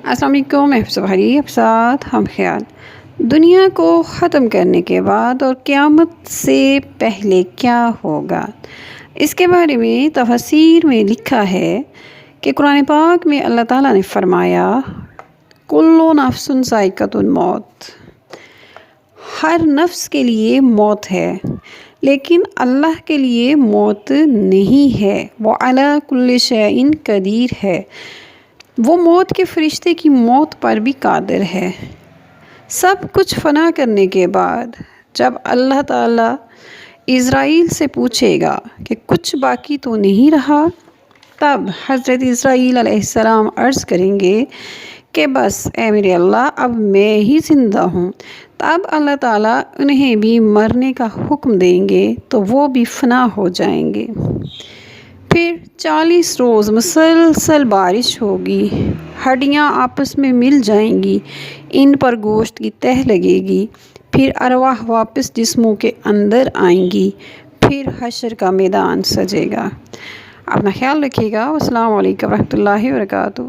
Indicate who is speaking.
Speaker 1: السلام علیکم، میں حفصہ بھاری اب ساتھ ہم خیال دنیا کو ختم کرنے کے بعد اور قیامت سے پہلے کیا ہوگا، اس کے بارے میں تفسیر میں لکھا ہے کہ قرآن پاک میں اللہ تعالیٰ نے فرمایا کل نفس ذائقۃ الموت، ہر نفس کے لیے موت ہے لیکن اللہ کے لیے موت نہیں ہے، وہ علی کل شیء قدیر ہے، وہ موت کے فرشتے کی موت پر بھی قادر ہے۔ سب کچھ فنا کرنے کے بعد جب اللہ تعالیٰ اسرائیل سے پوچھے گا کہ کچھ باقی تو نہیں رہا، تب حضرت اسرائیل علیہ السلام عرض کریں گے کہ بس اے میرے اللہ، اب میں ہی زندہ ہوں۔ تب اللہ تعالیٰ انہیں بھی مرنے کا حکم دیں گے تو وہ بھی فنا ہو جائیں گے۔ پھر 40 روز مسلسل بارش ہوگی، ہڈیاں آپس میں مل جائیں گی، ان پر گوشت کی تہ لگے گی، پھر ارواح واپس جسموں کے اندر آئیں گی، پھر حشر کا میدان سجے گا۔ اپنا خیال رکھیے گا۔ السلام علیکم ورحمۃ اللہ وبرکاتہ۔